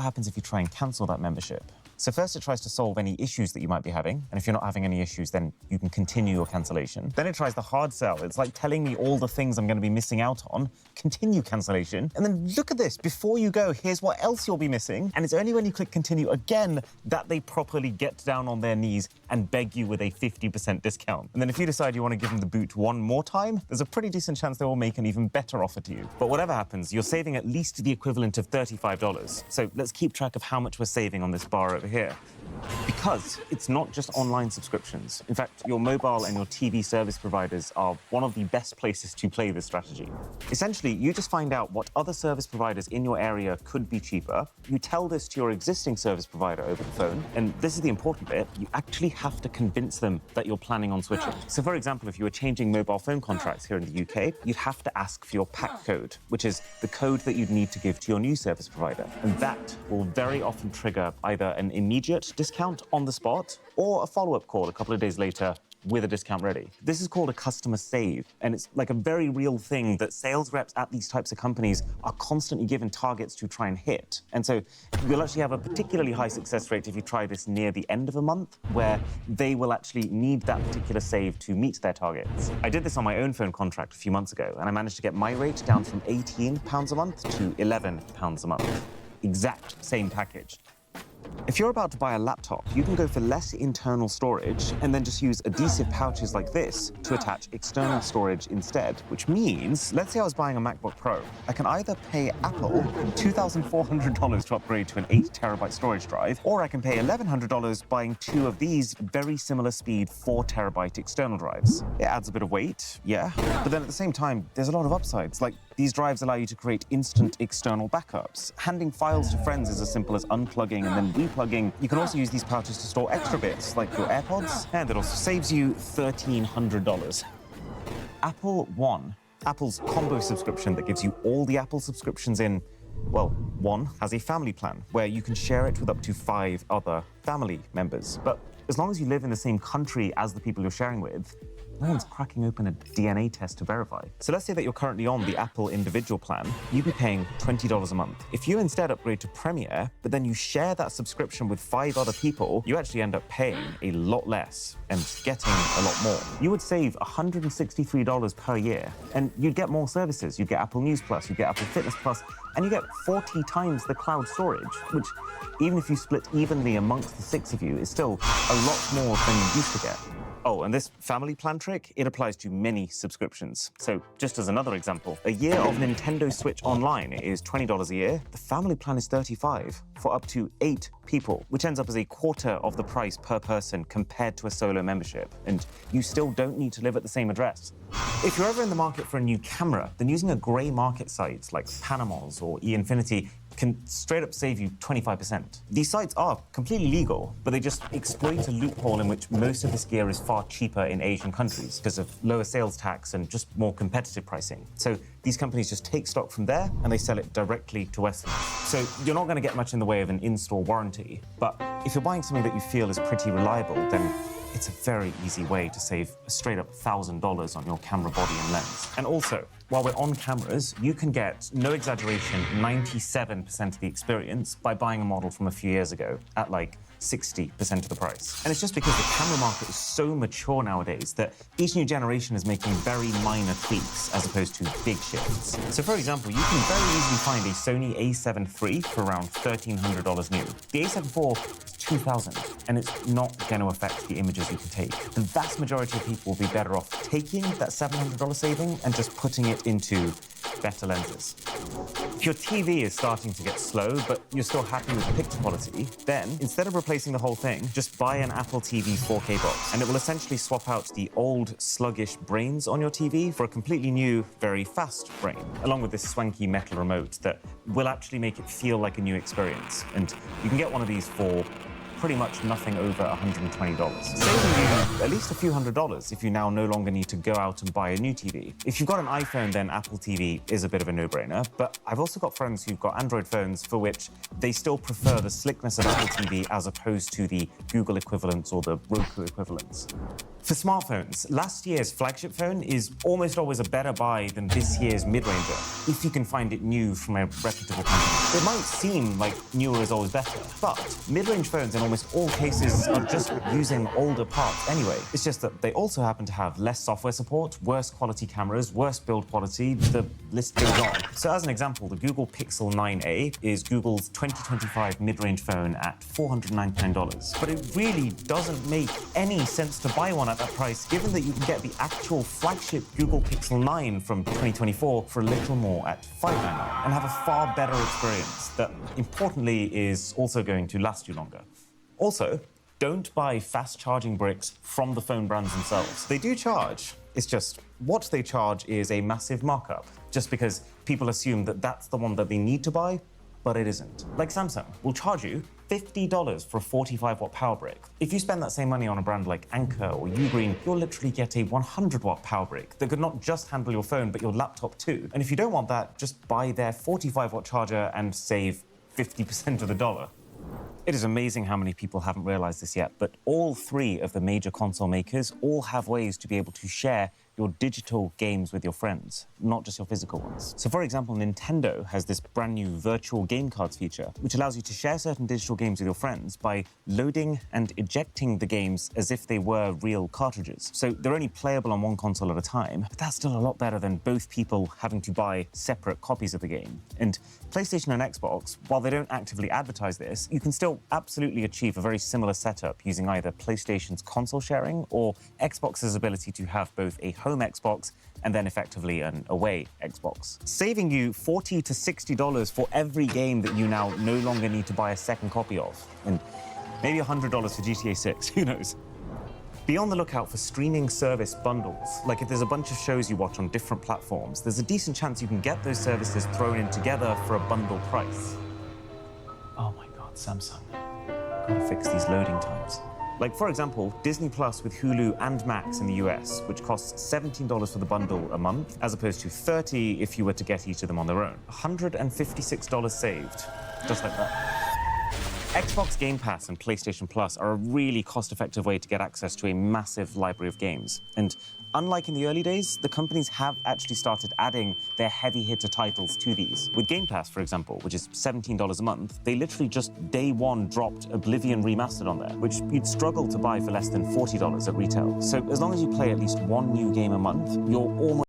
What happens if you try and cancel that membership? So first it tries to solve any issues that you might be having, and if you're not having any issues, then you can continue your cancellation. Then it tries the hard sell. It's like telling me all the things I'm going to be missing out on, continue cancellation, and then look at this, before you go, here's what else you'll be missing, and it's only when you click continue again that they properly get down on their knees and beg you with a 50% discount. And then if you decide you want to give them the boot one more time, there's a pretty decent chance they will make an even better offer to you. But whatever happens, you're saving at least the equivalent of $35. So let's keep track of how much we're saving on this bar over here. Because it's not just online subscriptions. In fact, your mobile and your TV service providers are one of the best places to play this strategy. Essentially, you just find out what other service providers in your area could be cheaper. You tell this to your existing service provider over the phone, and this is the important bit, you actually have to convince them that you're planning on switching. So for example, if you were changing mobile phone contracts here in the UK, you'd have to ask for your pack code, which is the code that you'd need to give to your new service provider. And that will very often trigger either an immediate discount on the spot or a follow-up call a couple of days later with a discount ready. This is called a customer save, and it's like a very real thing that sales reps at these types of companies are constantly given targets to try and hit. And so you'll actually have a particularly high success rate if you try this near the end of a month, where they will actually need that particular save to meet their targets. I did this on my own phone contract a few months ago, and I managed to get my rate down from £18 a month to £11 a month. Exact same package. If you're about to buy a laptop, you can go for less internal storage and then just use adhesive pouches like this to attach external storage instead, which means, let's say I was buying a MacBook Pro. I can either pay Apple $2,400 to upgrade to an 8TB storage drive, or I can pay $1,100 buying two of these very similar speed 4TB external drives. It adds a bit of weight, yeah, but then at the same time, there's a lot of upsides. Like, these drives allow you to create instant external backups. Handing files to friends is as simple as unplugging and then replugging. You can also use these pouches to store extra bits, like your AirPods, and it also saves you $1,300. Apple One, Apple's combo subscription that gives you all the Apple subscriptions in, well, one has a family plan where you can share it with up to 5 other family members. But as long as you live in the same country as the people you're sharing with, no one's cracking open a DNA test to verify. So let's say that you're currently on the Apple individual plan. You'd be paying $20 a month. If you instead upgrade to Premier, but then you share that subscription with 5 other people, you actually end up paying a lot less and getting a lot more. You would save $163 per year, and you'd get more services. You'd get Apple News Plus, you'd get Apple Fitness Plus, and you get 40 times the cloud storage, which, even if you split evenly amongst the 6 of you, is still a lot more than you used to get. Oh, and this family plan trick, it applies to many subscriptions. So just as another example, a year of Nintendo Switch Online is $20 a year. The family plan is $35 for up to 8 people, which ends up as a quarter of the price per person compared to a solo membership. And you still don't need to live at the same address. If you're ever in the market for a new camera, then using a grey market site like Panamos or eInfinity can straight up save you 25%. These sites are completely legal, but they just exploit a loophole in which most of this gear is far cheaper in Asian countries because of lower sales tax and just more competitive pricing. So these companies just take stock from there and they sell it directly to Westerners. So you're not going to get much in the way of an in-store warranty, but if you're buying something that you feel is pretty reliable, then it's a very easy way to save a straight up $1,000 on your camera body and lens. And also, while we're on cameras, you can get, no exaggeration, 97% of the experience by buying a model from a few years ago at like 60% of the price. And it's just because the camera market is so mature nowadays that each new generation is making very minor tweaks as opposed to big shifts. So for example, you can very easily find a Sony a7 III for around $1,300 new. The a7 IV is $2,000, and it's not going to affect the images you can take. The vast majority of people will be better off taking that $700 saving and just putting it into better lenses. If your TV is starting to get slow, but you're still happy with the picture quality, then instead of replacing the whole thing, just buy an Apple TV 4K box, and it will essentially swap out the old, sluggish brains on your TV for a completely new, very fast brain, along with this swanky metal remote that will actually make it feel like a new experience. And you can get one of these for pretty much nothing over $120, saving you at least a few $100s if you now no longer need to go out and buy a new TV. If you've got an iPhone, then Apple TV is a bit of a no-brainer, but I've also got friends who've got Android phones for which they still prefer the slickness of Apple TV as opposed to the Google equivalents or the Roku equivalents. For smartphones, last year's flagship phone is almost always a better buy than this year's mid-ranger, if you can find it new from a reputable company. It might seem like newer is always better, but mid-range phones in almost all cases are just using older parts anyway. It's just that they also happen to have less software support, worse quality cameras, worse build quality, the list goes on. So as an example, the Google Pixel 9a is Google's 2025 mid-range phone at $499. But it really doesn't make any sense to buy one at that price, given that you can get the actual flagship Google Pixel 9 from 2024 for a little more at $599 and have a far better experience that, importantly, is also going to last you longer. Also, don't buy fast charging bricks from the phone brands themselves. They do charge. It's just what they charge is a massive markup, just because people assume that that's the one that they need to buy, but it isn't. Like Samsung will charge you $50 for a 45-watt power brick. If you spend that same money on a brand like Anker or Ugreen, you'll literally get a 100-watt power brick that could not just handle your phone, but your laptop too. And if you don't want that, just buy their 45-watt charger and save 50% of the dollar. It is amazing how many people haven't realized this yet, but all three of the major console makers all have ways to be able to share your digital games with your friends, not just your physical ones. So for example, Nintendo has this brand new virtual game cards feature, which allows you to share certain digital games with your friends by loading and ejecting the games as if they were real cartridges. So they're only playable on one console at a time, but that's still a lot better than both people having to buy separate copies of the game. And PlayStation and Xbox, while they don't actively advertise this, you can still absolutely achieve a very similar setup using either PlayStation's console sharing or Xbox's ability to have both a home Xbox and then effectively an away Xbox, saving you $40 to $60 for every game that you now no longer need to buy a second copy of, and maybe $100 for GTA 6, who knows? Be on the lookout for streaming service bundles. Like if there's a bunch of shows you watch on different platforms, there's a decent chance you can get those services thrown in together for a bundle price. Oh my God, Samsung. Gotta fix these loading times. Like, for example, Disney Plus with Hulu and Max in the US, which costs $17 for the bundle a month, as opposed to $30 if you were to get each of them on their own. $156 saved, just like that. Xbox Game Pass and PlayStation Plus are a really cost-effective way to get access to a massive library of games. And unlike in the early days, the companies have actually started adding their heavy hitter titles to these. With Game Pass, for example, which is $17 a month, they literally just day one dropped Oblivion Remastered on there, which you'd struggle to buy for less than $40 at retail. So as long as you play at least one new game a month, you're almost